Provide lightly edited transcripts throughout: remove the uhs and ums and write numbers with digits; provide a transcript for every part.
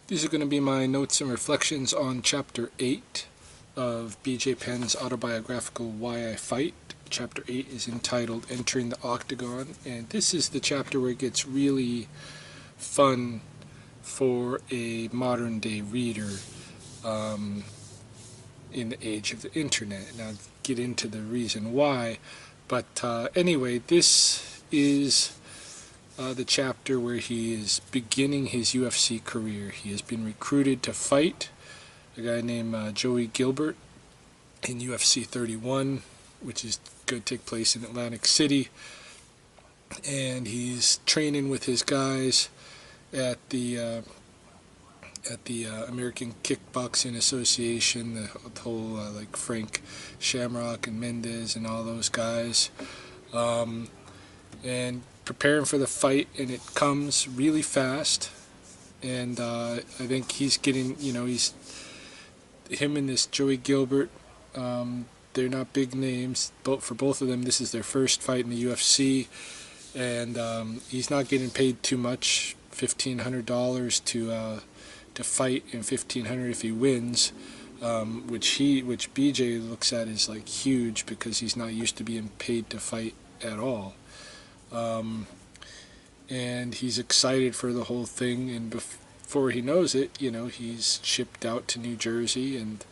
These are going to be my notes and reflections on Chapter 8 of B.J. Penn's autobiographical Why I Fight. Chapter 8 is entitled Entering the Octagon, and this is the chapter where it gets really fun for a modern day reader in the age of the internet. And I'll get into the reason why, but anyway, this is the chapter where he is beginning his UFC career. He has been recruited to fight a guy named Joey Gilbert in UFC 31, which is going to take place in Atlantic City. And he's training with his guys at the American Kickboxing Association, the whole like Frank Shamrock and Mendez and all those guys, and preparing for the fight. And it comes really fast, and I think he's getting, him and this Joey Gilbert, they're not big names, but for both of them this is their first fight in the UFC, and he's not getting paid too much, $1,500 to fight, and $1,500 if he wins, which BJ looks at as like huge because he's not used to being paid to fight at all. And he's excited for the whole thing, and before he knows it, he's shipped out to New Jersey, and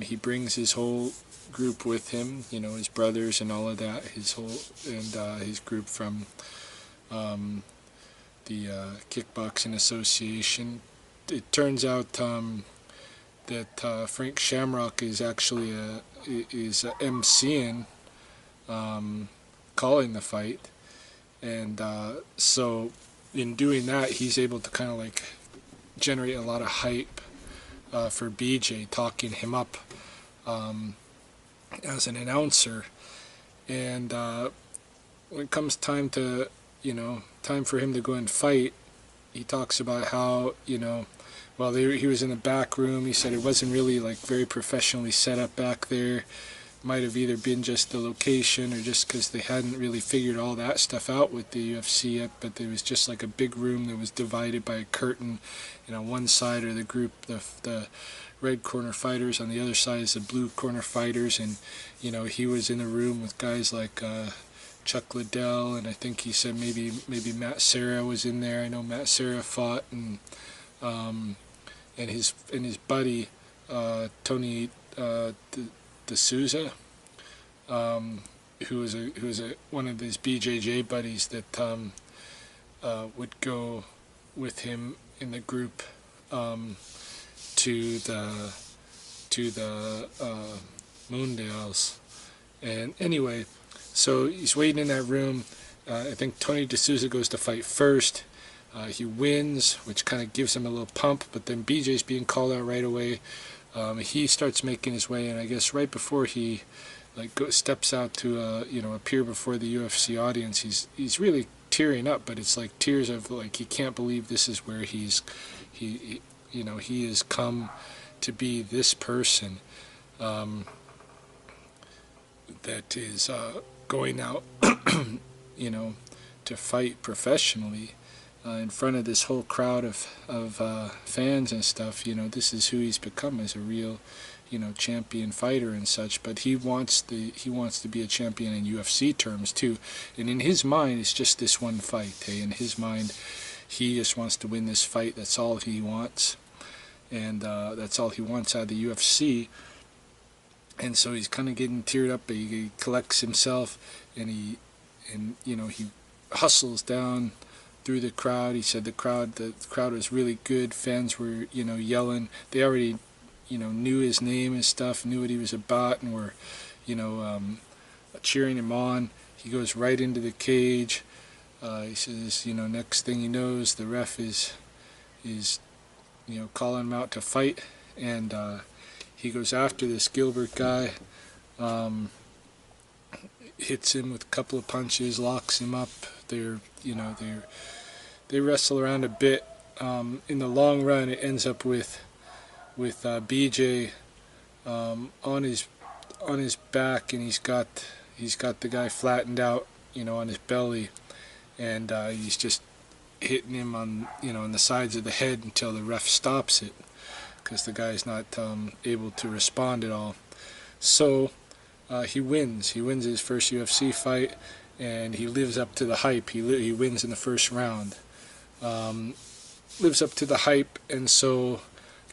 he brings his whole group with him, his brothers and all of that, his group from the Kickboxing Association. It turns out that Frank Shamrock is actually MCing, calling the fight, and so in doing that he's able to kind of like generate a lot of hype for BJ, talking him up as an announcer. And when it comes time for him to go and fight, he talks about how, he was in the back room. He said it wasn't really like very professionally set up back there. Might have either been just the location or just because they hadn't really figured all that stuff out with the UFC yet, but there was just like a big room that was divided by a curtain, and on one side are the group, the red corner fighters, on the other side is the blue corner fighters, and he was in the room with guys like Chuck Liddell, and I think he said maybe Matt Serra was in there. I know Matt Serra fought, and his buddy Tony D'Souza, who was one of his BJJ buddies that would go with him in the group to the Moondales. And anyway, so he's waiting in that room. I think Tony D'Souza goes to fight first. He wins, which kind of gives him a little pump, but then BJ's being called out right away. He starts making his way, and I guess right before he steps out to appear before the UFC audience, he's really tearing up, but it's like tears of like he can't believe this is where he has come to be this person that is going out to fight professionally in front of this whole crowd of fans and stuff. This is who he's become as a real champion fighter and such. But he wants to be a champion in UFC terms too, and in his mind it's just this one fight. In his mind he just wants to win this fight. That's all he wants, and that's all he wants out of the UFC. And so he's kind of getting teared up, but he collects himself, and he hustles down through the crowd. He said the crowd was really good. Fans were yelling. They already knew his name and stuff, knew what he was about, and were cheering him on. He goes right into the cage. He says, next thing he knows, the ref is calling him out to fight, and he goes after this Gilbert guy, hits him with a couple of punches, locks him up. They wrestle around a bit. In the long run, it ends up with BJ on his back, and he's got the guy flattened out, on his belly, and he's just hitting him on on the sides of the head until the ref stops it, because the guy's not able to respond at all. So he wins. He wins his first UFC fight, and he lives up to the hype. He wins in the first round. Lives up to the hype, and so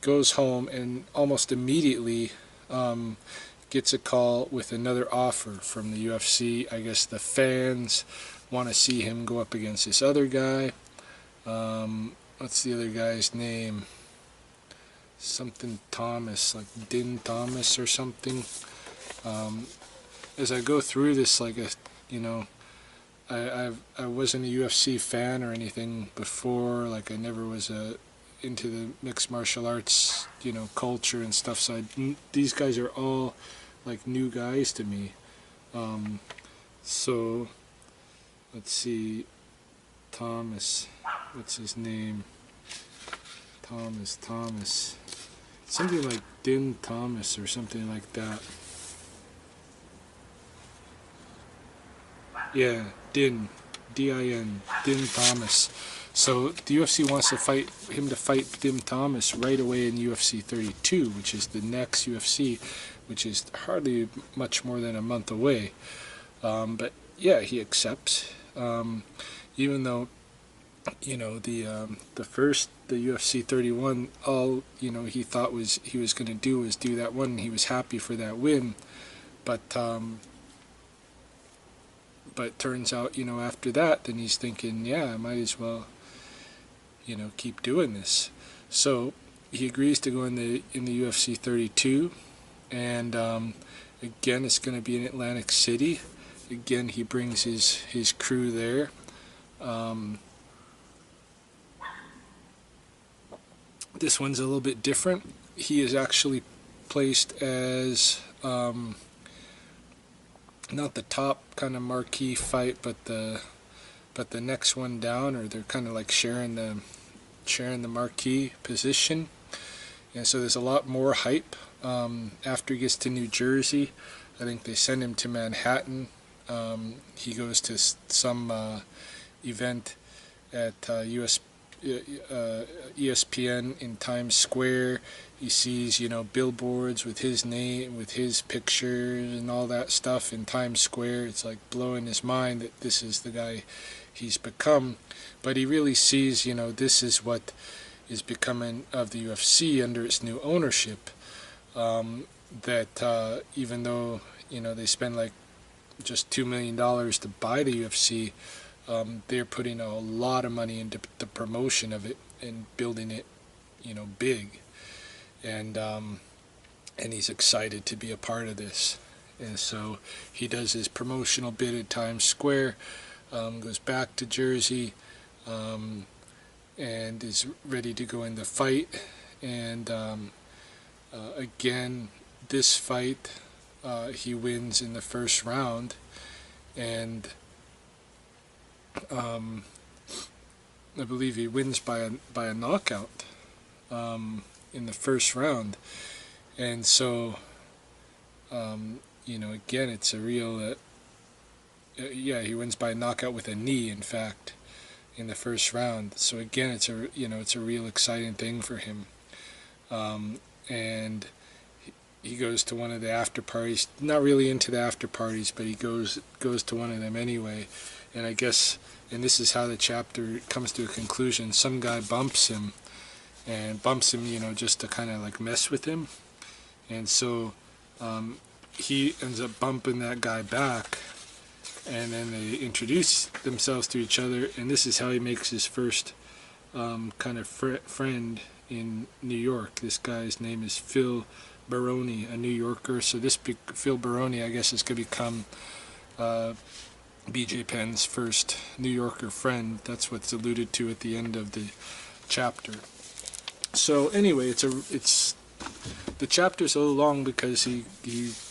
goes home, and almost immediately gets a call with another offer from the UFC. I guess the fans want to see him go up against this other guy. What's the other guy's name? Something Thomas, like Din Thomas or something. As I go through this, like I wasn't a UFC fan or anything before. Like I never was into the mixed martial arts, culture and stuff. So these guys are all like new guys to me. So let's see, Thomas. What's his name? Thomas. Something like Din Thomas or something like that. Yeah, Din. D-I-N. Din Thomas. So the UFC wants to fight Din Thomas right away in UFC 32, which is the next UFC, which is hardly much more than a month away. But yeah, he accepts. Even though, the UFC 31, all he thought he was going to do was do that one. And he was happy for that win, but turns out, after that, then he's thinking, yeah, I might as well, keep doing this. So he agrees to go in the UFC 32, and again, it's going to be in Atlantic City. Again, he brings his crew there. This one's a little bit different. He is actually placed as not the top kind of marquee fight, but the next one down, or they're kind of like sharing the marquee position. And so there's a lot more hype. After he gets to New Jersey, I think they send him to Manhattan. He goes to some event at ESPN in Times Square. He sees, billboards with his name, with his pictures and all that stuff in Times Square. It's like blowing his mind that this is the guy he's become. But he really sees, this is what is becoming of the UFC under its new ownership. That even though, they spend like just $2 million to buy the UFC, they're putting a lot of money into the promotion of it and building it, big. And he's excited to be a part of this. And so he does his promotional bit at Times Square, goes back to Jersey, and is ready to go in the fight. And again, this fight, he wins in the first round. And I believe he wins by a knockout in the first round. And so again, it's a real he wins by a knockout with a knee, in fact, in the first round. So again, it's a real exciting thing for him. And he goes to one of the after parties, not really into the after parties, but he goes to one of them anyway. And I guess, and this is how the chapter comes to a conclusion, some guy bumps him, just to kind of like mess with him. And so he ends up bumping that guy back, and then they introduce themselves to each other, and this is how he makes his first kind of friend in New York. This guy's name is Phil Baroni, a New Yorker. So this Phil Baroni, I guess, is going to become BJ Penn's first New Yorker friend. That's what's alluded to at the end of the chapter. So anyway, the chapter's a little long because he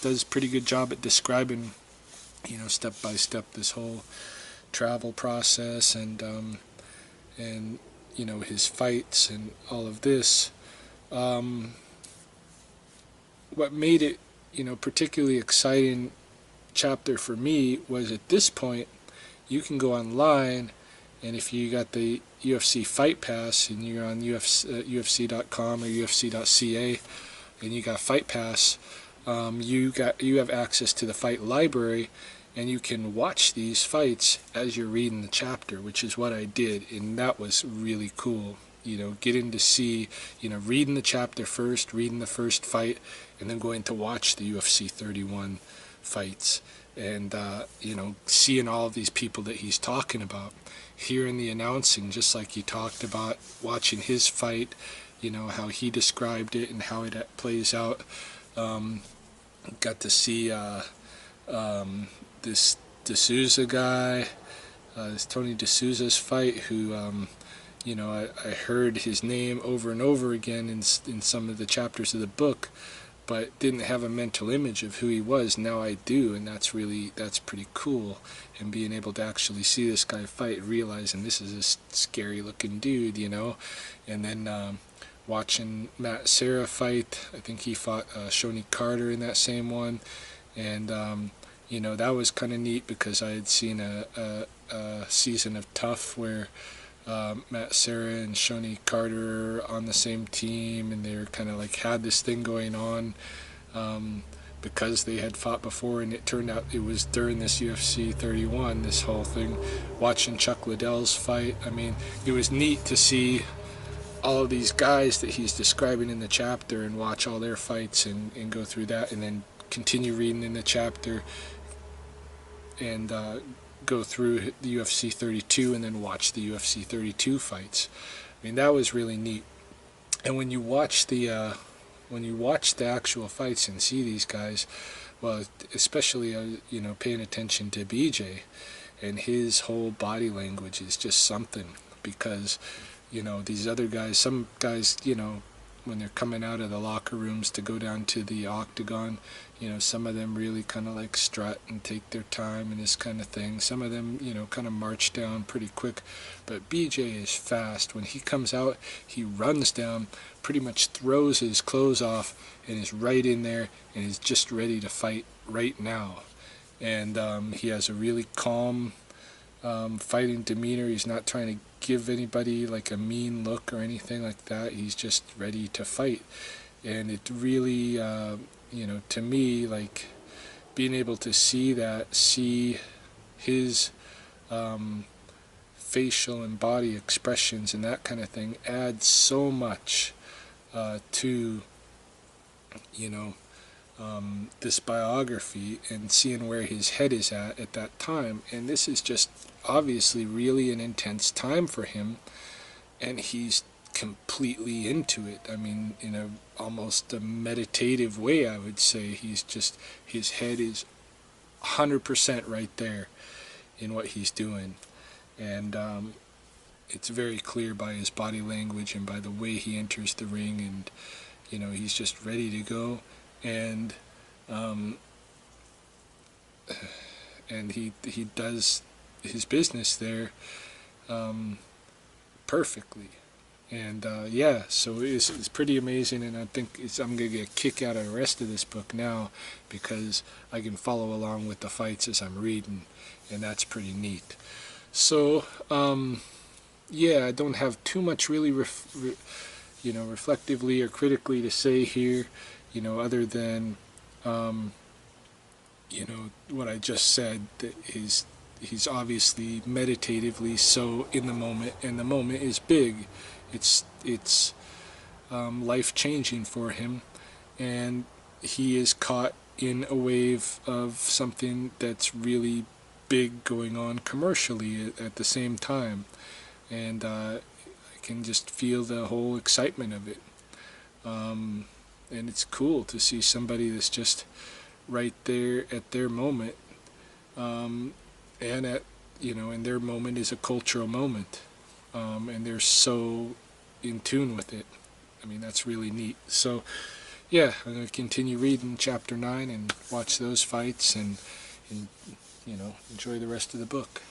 does a pretty good job at describing, step by step, this whole travel process and his fights and all of this. What made it, particularly exciting chapter for me was, at this point, you can go online And if you got the UFC Fight Pass and you're on UFC.com or UFC.ca and you got Fight Pass, you have access to the fight library, and you can watch these fights as you're reading the chapter, which is what I did, and that was really cool. Getting to see, reading the chapter first, reading the first fight, and then going to watch the UFC 31 fights, and seeing all of these people that he's talking about, hearing the announcing, just like he talked about, watching his fight, how he described it and how it plays out. Got to see this D'Souza guy, this Tony D'Souza's fight, who I heard his name over and over again in some of the chapters of the book, but didn't have a mental image of who he was. Now I do, and that's pretty cool. And being able to actually see this guy fight, realizing this is a scary looking dude, and then watching Matt Serra fight. I think he fought Shoney Carter in that same one, and that was kind of neat because I had seen a season of Tough where Matt Serra and Shoney Carter are on the same team, and they were kind of like had this thing going on because they had fought before, and it turned out it was during this UFC 31, this whole thing. Watching Chuck Liddell's fight, I mean, it was neat to see all of these guys that he's describing in the chapter and watch all their fights and go through that, and then continue reading in the chapter and go through the UFC 32 and then watch the UFC 32 fights. I mean, that was really neat. And when you watch the actual fights and see these guys, well, especially paying attention to BJ, and his whole body language is just something, because these other guys, some guys, when they're coming out of the locker rooms to go down to the octagon, some of them really kind of like strut and take their time and this kind of thing. Some of them, kind of march down pretty quick. But BJ is fast. When he comes out, he runs down, pretty much throws his clothes off, and is right in there and is just ready to fight right now. And he has a really calm fighting demeanor. He's not trying to give anybody like a mean look or anything like that. He's just ready to fight. And it really, to me, like being able to see his facial and body expressions and that kind of thing adds so much to this biography, and seeing where his head is at that time. And this is just obviously really an intense time for him, and he's completely into it. I mean, in almost a meditative way, I would say. His head is 100% right there in what he's doing, and it's very clear by his body language and by the way he enters the ring, and he's just ready to go. And he does his business there perfectly. And so it's pretty amazing, and I think I'm going to get a kick out of the rest of this book now, because I can follow along with the fights as I'm reading, and that's pretty neat. So I don't have too much really reflectively or critically to say here, other than what I just said, that he's obviously meditatively so in the moment, and the moment is big. It's life-changing for him, and he is caught in a wave of something that's really big going on commercially at the same time, and I can just feel the whole excitement of it. And it's cool to see somebody that's just right there at their moment, and and their moment is a cultural moment, and they're so in tune with it. I mean, that's really neat. So I'm going to continue reading chapter 9 and watch those fights, and enjoy the rest of the book.